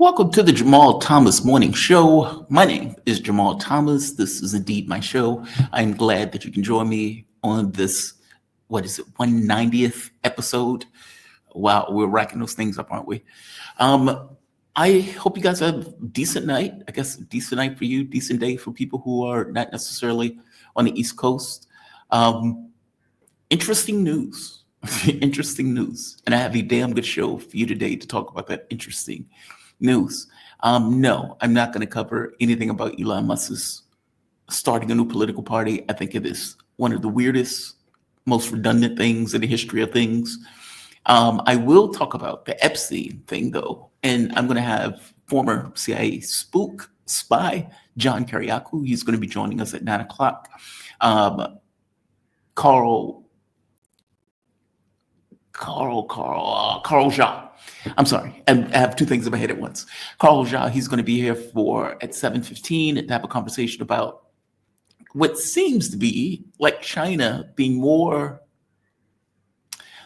Welcome to the Jamal Thomas Morning Show. My name is Jamal Thomas. This is indeed my show. I'm glad that you can join me on this, 190th episode. Wow, we're racking those things up, aren't we? I hope you guys have a decent night. I guess a decent night for you, decent day for people who are not necessarily on the East Coast. Interesting news. Interesting news. And I have a damn good show for you today to talk about that interesting news. No, I'm not going to cover anything about Elon Musk's starting a new political party. I think it is one of the weirdest, most redundant things in the history of things. I will talk about the Epstein thing, though, and I'm going to have former CIA spy John Kiriakou. He's going to be joining us at 9 o'clock. Carl Jha. I'm sorry. I have two things in my head at once. Carl Jha, he's going to be here at 7:15 to have a conversation about what seems to be like China being more,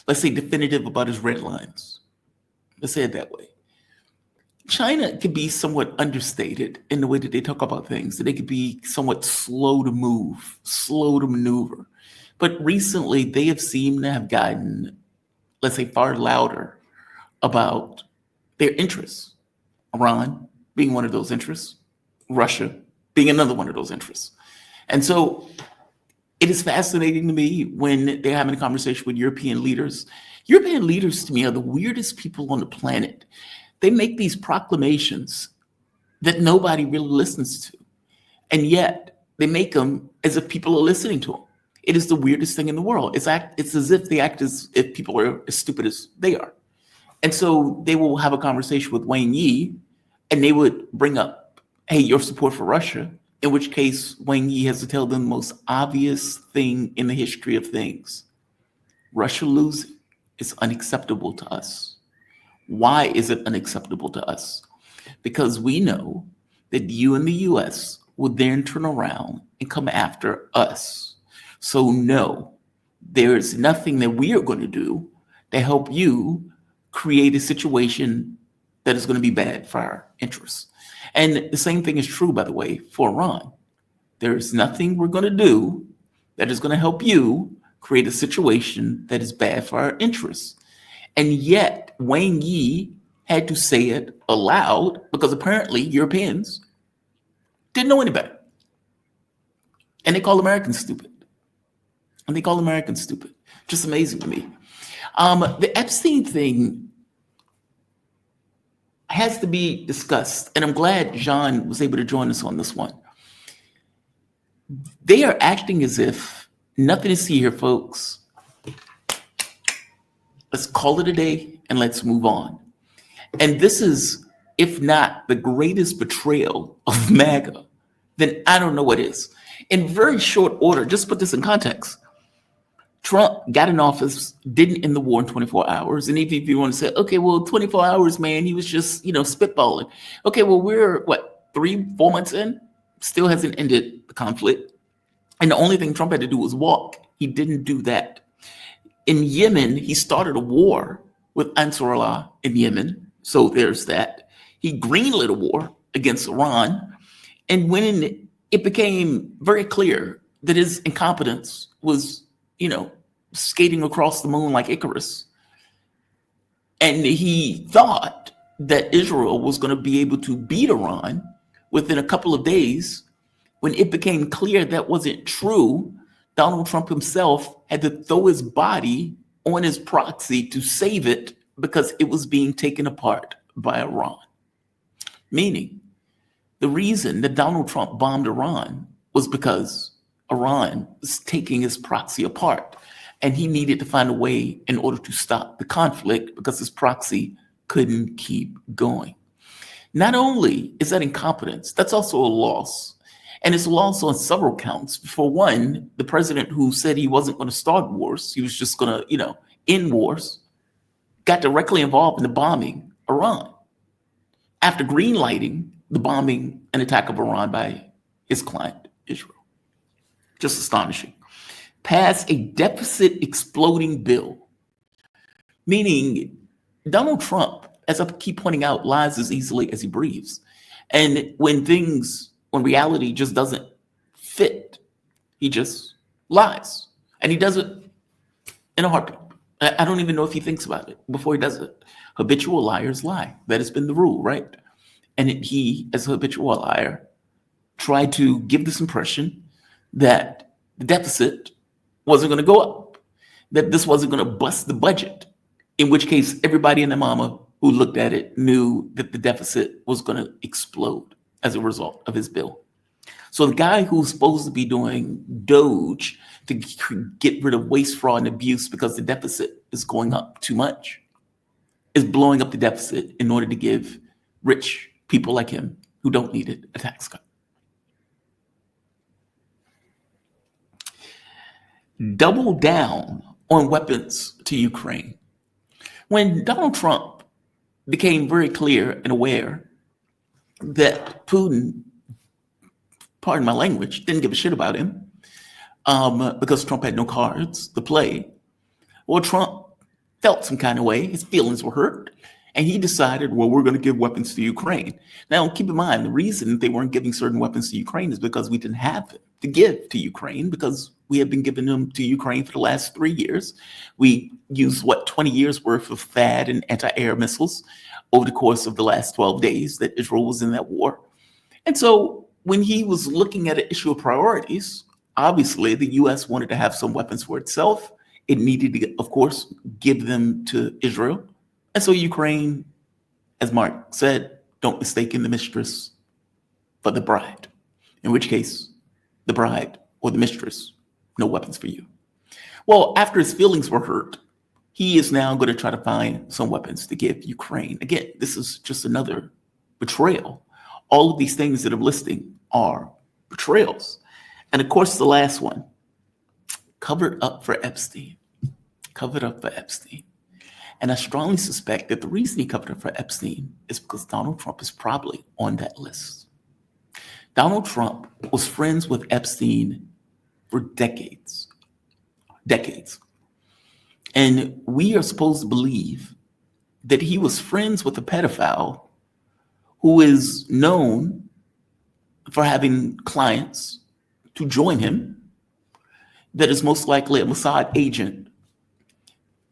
let's say, definitive about his red lines. Let's say it that way. China can be somewhat understated in the way that they talk about things, that they could be somewhat slow to move, slow to maneuver. But recently, they have seemed to have gotten, let's say, far louder about their interests. Iran being one of those interests, Russia being another one of those interests. And so it is fascinating to me when they're having a conversation with European leaders. European leaders, to me, are the weirdest people on the planet. They make these proclamations that nobody really listens to. And yet they make them as if people are listening to them. It is the weirdest thing in the world. It's as if they act as if people are as stupid as they are. And so they will have a conversation with Wang Yi, and they would bring up, hey, your support for Russia, in which case Wang Yi has to tell them the most obvious thing in the history of things. Russia losing is unacceptable to us. Why is it unacceptable to us? Because we know that you and the US would then turn around and come after us. So no, there is nothing that we are going to do to help you create a situation that is going to be bad for our interests. And the same thing is true, by the way, for Iran. There is nothing we're going to do that is going to help you create a situation that is bad for our interests. And yet Wang Yi had to say it aloud because apparently Europeans didn't know any better. And they call Americans stupid. Just amazing to me. The Epstein thing has to be discussed, and I'm glad John was able to join us on this one. They are acting as if nothing to see here, folks. Let's call it a day and let's move on. And this is, if not the greatest betrayal of MAGA, then I don't know what is. In very short order, just put this in context. Trump got in office, didn't end the war in 24 hours. And if you want to say, okay, well, 24 hours, man, he was just, spitballing. Okay, well, we're 3-4 months in, still hasn't ended the conflict. And the only thing Trump had to do was walk. He didn't do that. In Yemen, he started a war with Ansarullah in Yemen. So there's that. He greenlit a war against Iran. And when it became very clear that his incompetence was skating across the moon like Icarus. And he thought that Israel was going to be able to beat Iran within a couple of days. When it became clear that wasn't true, Donald Trump himself had to throw his body on his proxy to save it because it was being taken apart by Iran. Meaning, the reason that Donald Trump bombed Iran was because Iran was taking his proxy apart, and he needed to find a way in order to stop the conflict because his proxy couldn't keep going. Not only is that incompetence, that's also a loss. And it's a loss on several counts. For one, the president who said he wasn't going to start wars, he was just going to, end wars, got directly involved in the bombing Iran after greenlighting the bombing and attack of Iran by his client, Israel. Just astonishing. Pass a deficit exploding bill, meaning Donald Trump as I keep pointing out, lies as easily as he breathes. And when reality just doesn't fit, he just lies. And he does it in a heartbeat. I don't even know if he thinks about it before he does it. Habitual liars lie. That has been the rule, right? And he, as a habitual liar, tried to give this impression that the deficit wasn't going to go up, that this wasn't going to bust the budget, in which case everybody and their mama who looked at it knew that the deficit was going to explode as a result of his bill. So the guy who's supposed to be doing Doge to get rid of waste, fraud, and abuse because the deficit is going up too much is blowing up the deficit in order to give rich people like him who don't need it a tax cut. Double down on weapons to Ukraine. When Donald Trump became very clear and aware that Putin, pardon my language, didn't give a shit about him because Trump had no cards to play, well, Trump felt some kind of way. His feelings were hurt. And he decided, well, we're going to give weapons to Ukraine. Now, keep in mind, the reason they weren't giving certain weapons to Ukraine is because we didn't have them to give to Ukraine, because we have been giving them to Ukraine for the last 3 years. We used, 20 years worth of THAAD and anti-air missiles over the course of the last 12 days that Israel was in that war. And so when he was looking at an issue of priorities, obviously the U.S. wanted to have some weapons for itself. It needed to, of course, give them to Israel. And so Ukraine, as Mark said, don't mistake the mistress for the bride, in which case the bride or the mistress, no weapons for you. Well, after his feelings were hurt, he is now going to try to find some weapons to give Ukraine. Again, this is just another betrayal. All of these things that I'm listing are betrayals. And of course, the last one, covered up for Epstein. Covered up for Epstein. And I strongly suspect that the reason he covered up for Epstein is because Donald Trump is probably on that list. Donald Trump was friends with Epstein for decades. And we are supposed to believe that he was friends with a pedophile who is known for having clients to join him, that is most likely a Mossad agent.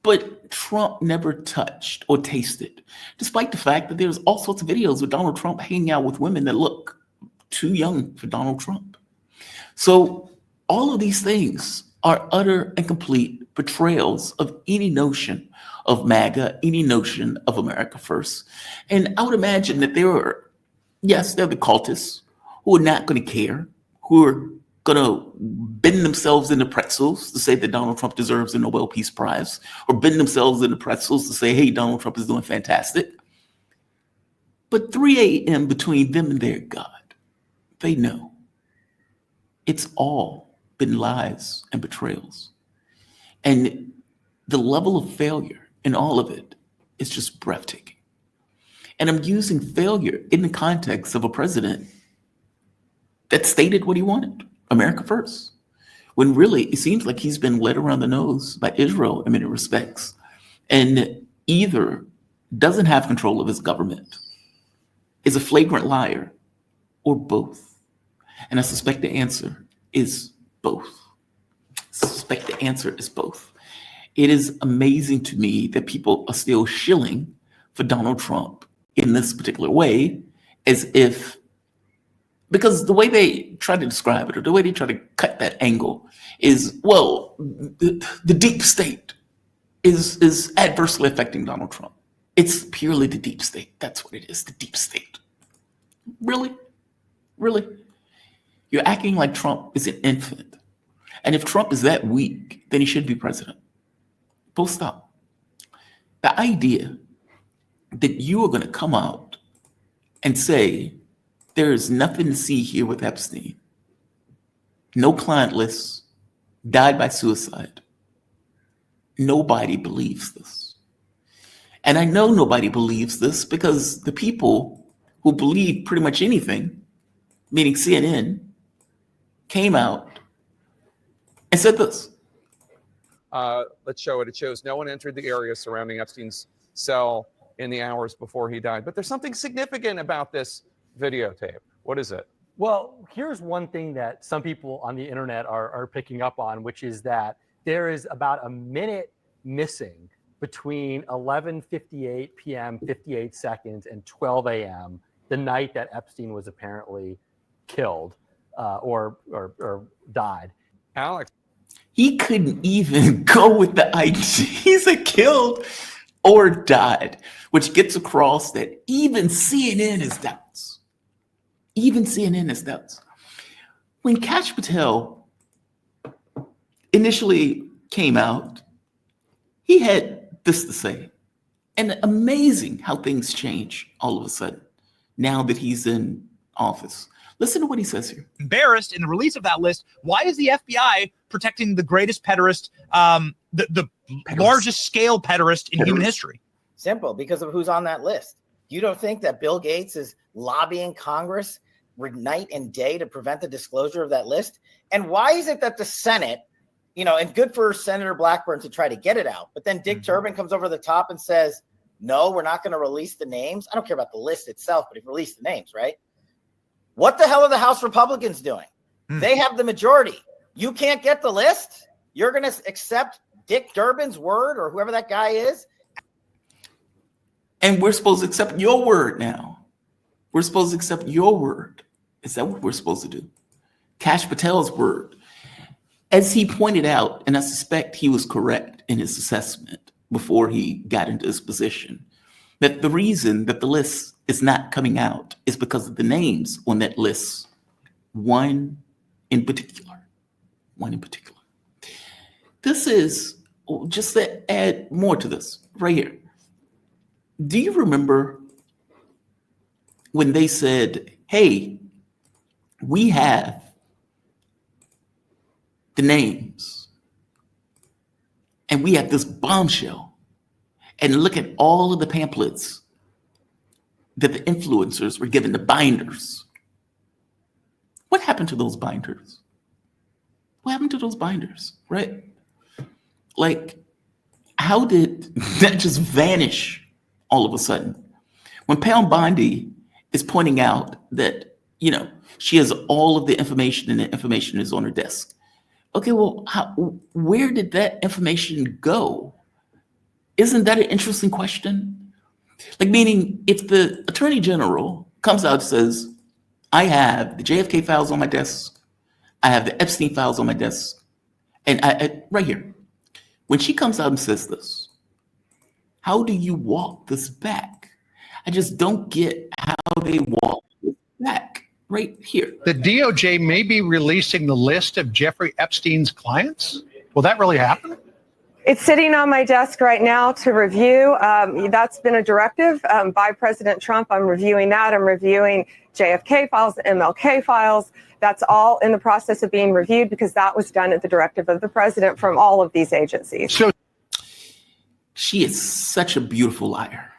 But Trump never touched or tasted, despite the fact that there's all sorts of videos of Donald Trump hanging out with women that look too young for Donald Trump. So all of these things are utter and complete betrayals of any notion of MAGA, any notion of America First. And I would imagine that there are the cultists who are not going to care, who are going to bend themselves into pretzels to say that Donald Trump deserves a Nobel Peace Prize, or bend themselves into pretzels to say, hey, Donald Trump is doing fantastic. But 3 a.m. between them and their God, they know it's all been lies and betrayals. And the level of failure in all of it is just breathtaking. And I'm using failure in the context of a president that stated what he wanted. America first, when really it seems like he's been led around the nose by Israel in many respects, and either doesn't have control of his government, is a flagrant liar, or both. And I suspect the answer is both. It is amazing to me that people are still shilling for Donald Trump in this particular way, as if, because the way they try to describe it, or the way they try to cut that angle is, well, the deep state is adversely affecting Donald Trump. It's purely the deep state. That's what it is, the deep state. Really? You're acting like Trump is an infant. And if Trump is that weak, then he should be president. Full stop. The idea that you are going to come out and say, there is nothing to see here with Epstein, no client lists, died by suicide. Nobody believes this. And I know nobody believes this because the people who believe pretty much anything, meaning CNN, came out and said this. Let's show it. It shows no one entered the area surrounding Epstein's cell in the hours before he died. But there's something significant about this videotape. What is it? Well, here's one thing that some people on the internet are picking up on, which is that there is about a minute missing between 11:58 p.m. 58 seconds and 12 a.m. the night that Epstein was apparently killed or died. Alex. He couldn't even go with the idea. He's a killed or died, which gets across that even CNN has doubts. Even CNN has doubts. When Kash Patel initially came out, he had this to say. And amazing how things change all of a sudden now that he's in office. Listen to what he says here. Embarrassed in the release of that list. Why is the FBI protecting the greatest pederast, the largest scale pederast in human history? Simple, because of who's on that list. You don't think that Bill Gates is lobbying Congress night and day to prevent the disclosure of that list? And why is it that the Senate, and good for Senator Blackburn to try to get it out, but then Dick Durbin comes over the top and says, no, we're not going to release the names. I don't care about the list itself, but he released the names, right? What the hell are the House Republicans doing? They have the majority. You can't get the list? You're going to accept Dick Durbin's word or whoever that guy is? And we're supposed to accept your word now. We're supposed to accept your word. Is that what we're supposed to do? Kash Patel's word. As he pointed out, and I suspect he was correct in his assessment before he got into his position, that the reason that the list is not coming out is because of the names on that list. One in particular. This is, just to add more to this, right here. Do you remember when they said, hey, we have the names and we have this bombshell, and look at all of the pamphlets that the influencers were given, the binders. What happened to those binders? What happened to those binders, right? Like, how did that just vanish all of a sudden? When Pam Bondi is pointing out that, she has all of the information and the information is on her desk. Okay, well, where did that information go? Isn't that an interesting question? Like, meaning, if the Attorney General comes out and says, I have the JFK files on my desk, I have the Epstein files on my desk, and I right here, when she comes out and says this, how do you walk this back? I just don't get how they walk this back. Right here. The DOJ may be releasing the list of Jeffrey Epstein's clients. Will that really happen? It's sitting on my desk right now to review. That's been a directive by President Trump. I'm reviewing that. I'm reviewing JFK files, MLK files. That's all in the process of being reviewed because that was done at the directive of the president from all of these agencies. So she is such a beautiful liar.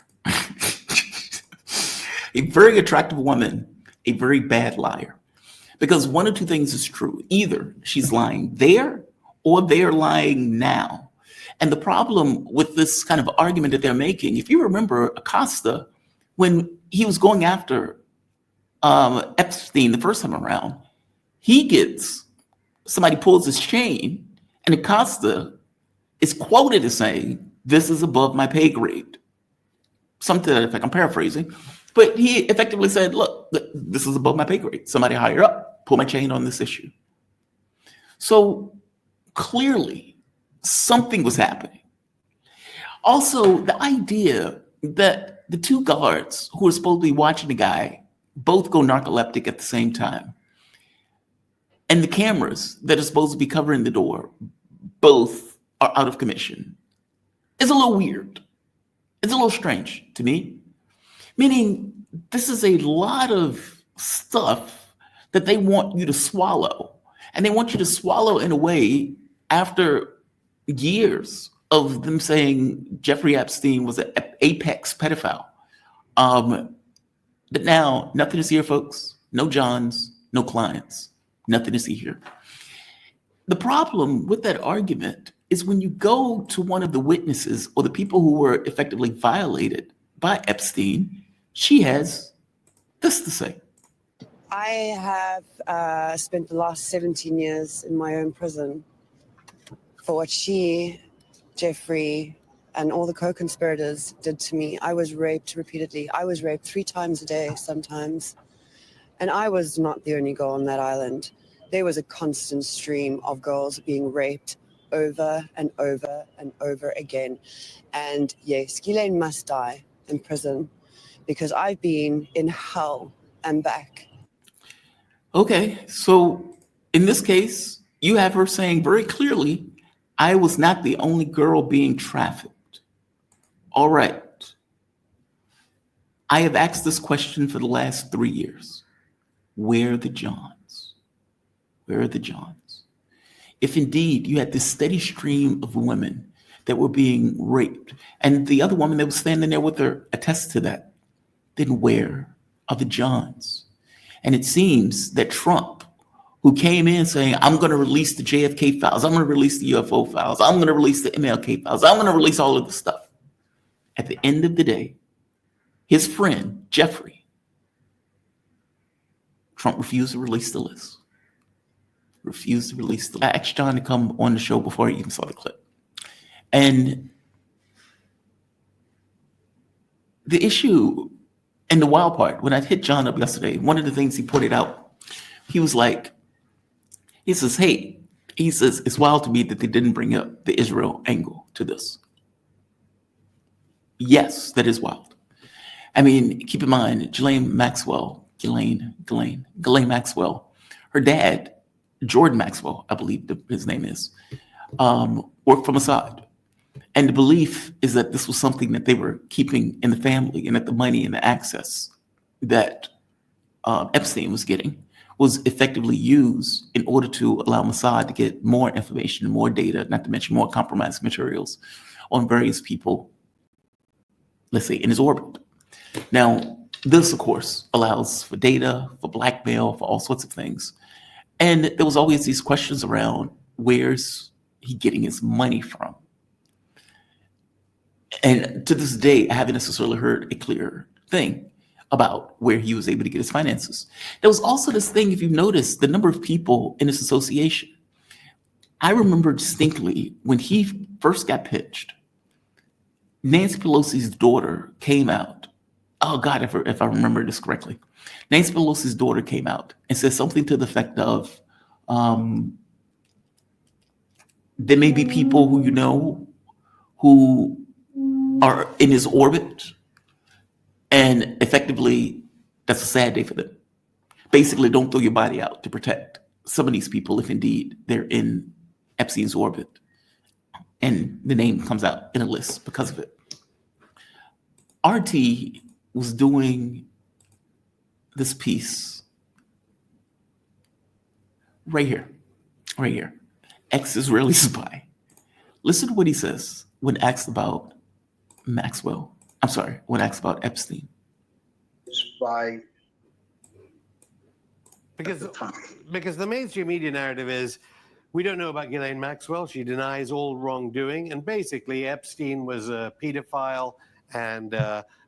A very attractive woman, a very bad liar. Because one of two things is true. Either she's lying there or they're lying now. And the problem with this kind of argument that they're making, if you remember Acosta, when he was going after Epstein the first time around, somebody pulls his chain and Acosta is quoted as saying, this is above my pay grade. Something to that effect, I'm paraphrasing. But he effectively said, look, this is above my pay grade. Somebody higher up, pull my chain on this issue. So clearly, something was happening. Also, the idea that the two guards who are supposed to be watching the guy both go narcoleptic at the same time, and the cameras that are supposed to be covering the door both are out of commission, is a little weird. It's a little strange to me. Meaning, this is a lot of stuff that they want you to swallow. And they want you to swallow in a way after years of them saying Jeffrey Epstein was an apex pedophile. But now, nothing to see here, folks. No Johns, no clients. Nothing to see here. The problem with that argument is when you go to one of the witnesses or the people who were effectively violated by Epstein, she has this to say. I have spent the last 17 years in my own prison for what she, Jeffrey, and all the co-conspirators did to me. I was raped repeatedly. I was raped 3 times a day sometimes. And I was not the only girl on that island. There was a constant stream of girls being raped over and over and over again. And yes, Ghislaine must die in prison because I've been in hell and back. Okay, so in this case, you have her saying very clearly, I was not the only girl being trafficked. All right. I have asked this question for the last 3 years. Where are the Johns? Where are the Johns? If indeed you had this steady stream of women that were being raped, and the other woman that was standing there with her attests to that, then where are the Johns? And it seems that Trump, who came in saying, I'm going to release the JFK files, I'm going to release the UFO files, I'm going to release the MLK files, I'm going to release all of this stuff. At the end of the day, his friend, Jeffrey, Trump refused to release the list. Refused to release the list. I asked John to come on the show before he even saw the clip. And the issue and the wild part, when I hit John up yesterday, one of the things he pointed out, he was like, he says, hey, he says, it's wild to me that they didn't bring up the Israel angle to this. Yes, that is wild. I mean, keep in mind, Ghislaine Maxwell, her dad, Jordan Maxwell, I believe his name is, worked for Mossad. And the belief is that this was something that they were keeping in the family, and that the money and the access that Epstein was getting was effectively used in order to allow Mossad to get more information, more data, not to mention more compromised materials on various people, let's say, in his orbit. Now, this, of course, allows for data, for blackmail, for all sorts of things. And there was always these questions around, where's he getting his money from? And to this day, I haven't necessarily heard a clear thing about where he was able to get his finances. There was also this thing, if you've noticed, the number of people in this association. I remember distinctly when he first got pitched, Nancy Pelosi's daughter came out. Oh God, if I remember this correctly, Nancy Pelosi's daughter came out and said something to the effect of, there may be people who you know who are in his orbit, and effectively, that's a sad day for them. Basically, don't throw your body out to protect some of these people if indeed they're in Epstein's orbit. And the name comes out in a list because of it. RT was doing this piece right here, ex-Israeli spy. Listen to what he says when asked about when asked about Epstein. Spy. Because the mainstream media narrative is, we don't know about Ghislaine Maxwell. She denies all wrongdoing. And basically, Epstein was a pedophile and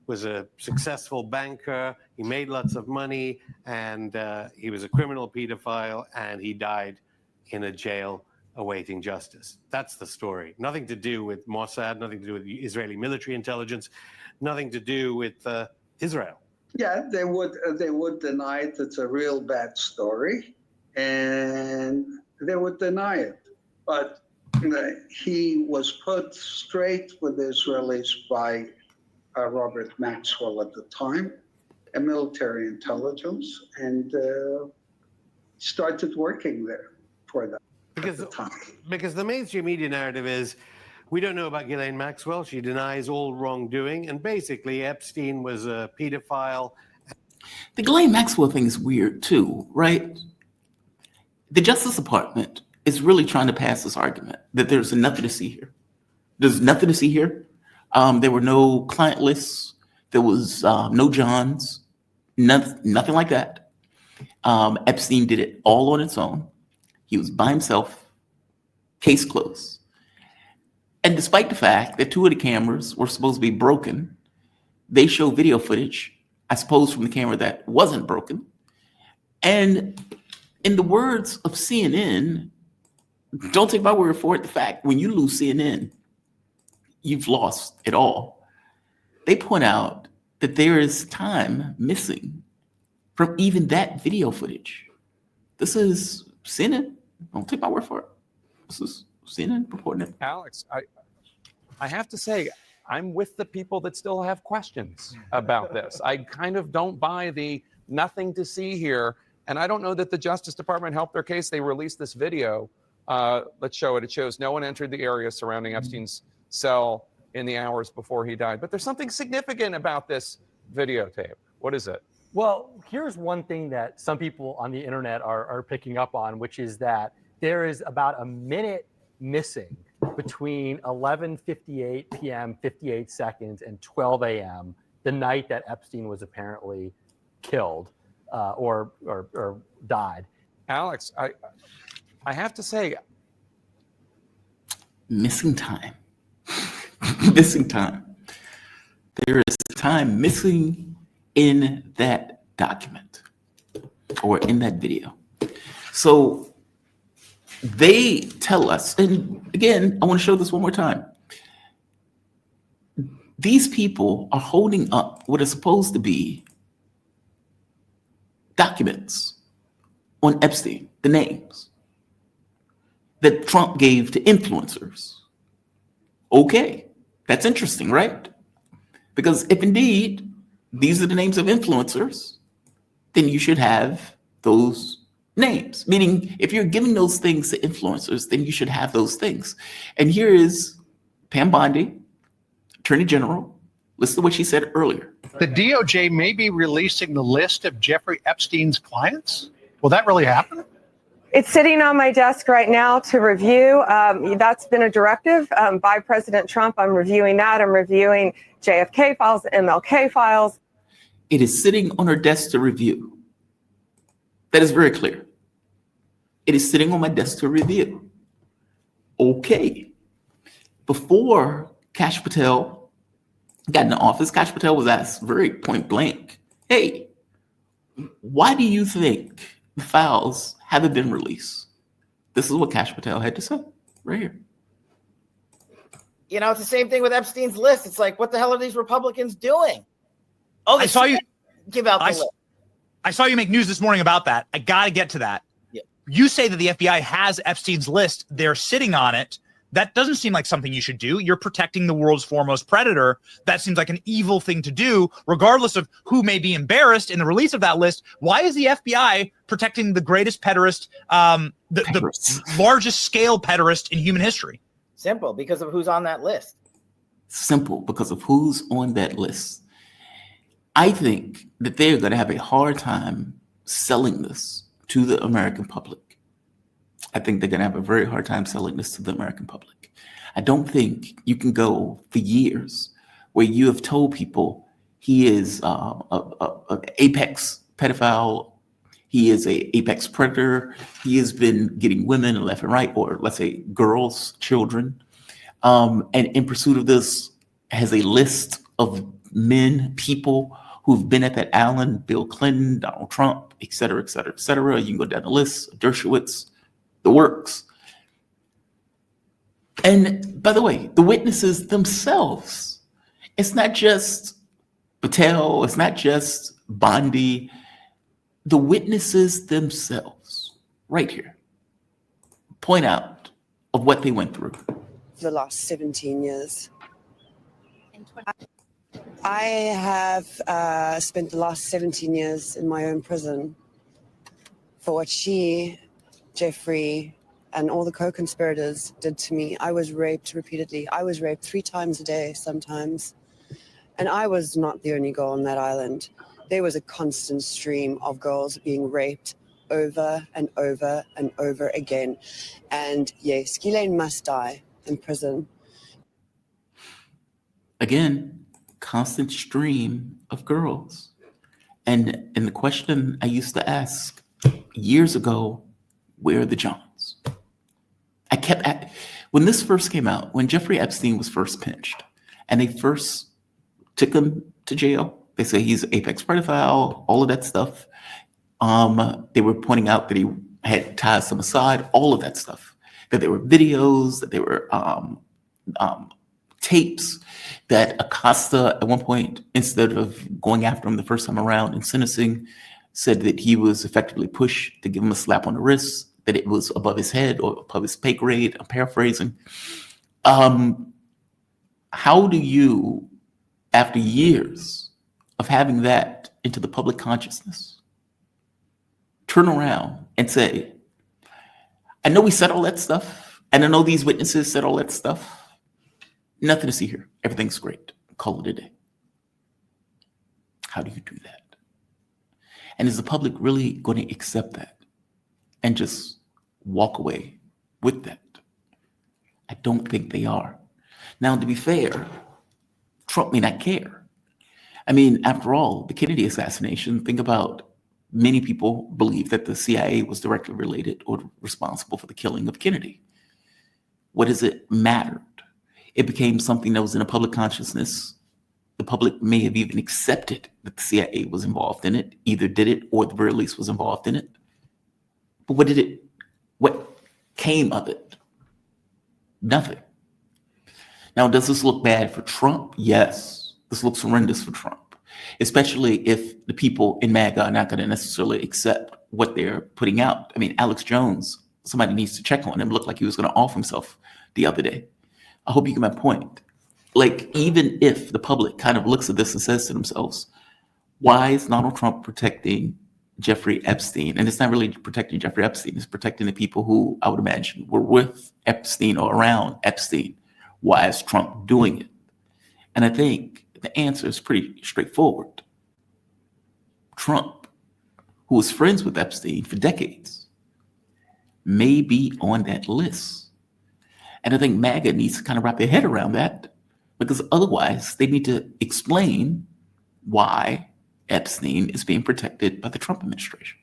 was a successful banker. He made lots of money, and he was a criminal pedophile, and he died in a jail awaiting justice. That's the story. Nothing to do with Mossad, nothing to do with Israeli military intelligence, nothing to do with Israel. Yeah, they would deny it. It's a real bad story, and they would deny it. But he was put straight with the Israelis by Robert Maxwell at the time, a military intelligence, and started working there for them. Because the mainstream media narrative is, we don't know about Ghislaine Maxwell. She denies all wrongdoing. And basically, Epstein was a pedophile. The Ghislaine Maxwell thing is weird too, right? The Justice Department is really trying to pass this argument that there's nothing to see here. There's nothing to see here. There were no client lists. There was no Johns, nothing like that. Epstein did it all on its own. He was by himself, case closed. And despite the fact that 2 of the cameras were supposed to be broken, they show video footage, I suppose from the camera that wasn't broken. And in the words of CNN, don't take my word for it, the fact when you lose CNN, you've lost it all. They point out that there is time missing from even that video footage. This is CNN. Don't take my word for it. This is CNN reporting it. Alex, I have to say, I'm with the people that still have questions about this. I kind of don't buy the nothing to see here. And I don't know that the Justice Department helped their case. They released this video. Let's show it. It shows no one entered the area surrounding Epstein's cell in the hours before he died. But there's something significant about this videotape. What is it? Well, here's one thing that some people on the internet are picking up on, which is that there is about a minute missing between 11:58 p.m. 58 seconds and 12 a.m. the night that Epstein was apparently killed or died. Alex, I have to say, missing time. Missing time. There is time missing in that document or in that video. So they tell us, and again, I want to show this one more time. These people are holding up what is supposed to be documents on Epstein, the names that Trump gave to influencers. Okay, that's interesting, right? Because if indeed these are the names of influencers, then you should have those names. Meaning, if you're giving those things to influencers, then you should have those things. And here is Pam Bondi, Attorney General. Listen to what she said earlier. The DOJ may be releasing the list of Jeffrey Epstein's clients. Will that really happen? It's sitting on my desk right now to review. That's been a directive by President Trump. I'm reviewing that. I'm reviewing JFK files, MLK files. It is sitting on her desk to review. That is very clear. It is sitting on my desk to review. Okay. Before Kash Patel got in the office, Kash Patel was asked very point blank, hey, why do you think the files haven't been released? This is what Kash Patel had to say right here. You know, it's the same thing with Epstein's list. It's like, what the hell are these Republicans doing? Oh, I saw you give out the list. I saw you make news this morning about that. I got to get to that. Yeah. You say that the FBI has Epstein's list. They're sitting on it. That doesn't seem like something you should do. You're protecting the world's foremost predator. That seems like an evil thing to do, regardless of who may be embarrassed in the release of that list. Why is the FBI protecting the greatest pederast, the largest scale pederast in human history? Simple, because of who's on that list. Simple, because of who's on that list. I think that they're going to have a hard time selling this to the American public. I think they're going to have a very hard time selling this to the American public. I don't think you can go for years where you have told people he is an apex pedophile, he is an apex predator, he has been getting women left and right, or let's say girls, children, and in pursuit of this has a list of men, people who've been at that island, Bill Clinton, Donald Trump, et cetera, et cetera, et cetera. You can go down the list, Dershowitz, the works. And by the way, the witnesses themselves, it's not just Patel, it's not just Bondi, the witnesses themselves, right here, point out of what they went through. The last 17 years. I have spent the last 17 years in my own prison for what she, Jeffrey, and all the co-conspirators did to me. I was raped repeatedly. I was raped 3 times a day sometimes. And I was not the only girl on that island. There was a constant stream of girls being raped over and over and over again. And yes, Ghislaine must die in prison. Again, constant stream of girls. And the question I used to ask years ago, where are the Johns? When this first came out, when Jeffrey Epstein was first pinched, and they first took him to jail. They say he's an apex pedophile, all of that stuff. They were pointing out that he had ties to Mossad, all of that stuff. That there were videos, that there were tapes, that Acosta at one point, instead of going after him the first time around and sentencing, said that he was effectively pushed to give him a slap on the wrist, that it was above his head or above his pay grade. I'm paraphrasing. How do you, after years of having that into the public consciousness, turn around and say, I know we said all that stuff, and I know these witnesses said all that stuff. Nothing to see here. Everything's great. Call it a day. How do you do that? And is the public really going to accept that and just walk away with that? I don't think they are. Now, to be fair, Trump may not care. I mean, after all, the Kennedy assassination, think about many people believe that the CIA was directly related or responsible for the killing of Kennedy. What does it matter? It became something that was in a public consciousness. The public may have even accepted that the CIA was involved in it, either did it or at the very least was involved in it. But what came of it? Nothing. Now, does this look bad for Trump? Yes. This looks horrendous for Trump, especially if the people in MAGA are not going to necessarily accept what they're putting out. I mean, Alex Jones, somebody needs to check on him. Looked like he was going to off himself the other day. I hope you get my point. Like, even if the public kind of looks at this and says to themselves, why is Donald Trump protecting Jeffrey Epstein? And it's not really protecting Jeffrey Epstein. It's protecting the people who I would imagine were with Epstein or around Epstein. Why is Trump doing it? And I think the answer is pretty straightforward. Trump, who was friends with Epstein for decades, may be on that list. And I think MAGA needs to kind of wrap their head around that, because otherwise they need to explain why Epstein is being protected by the Trump administration.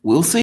We'll see.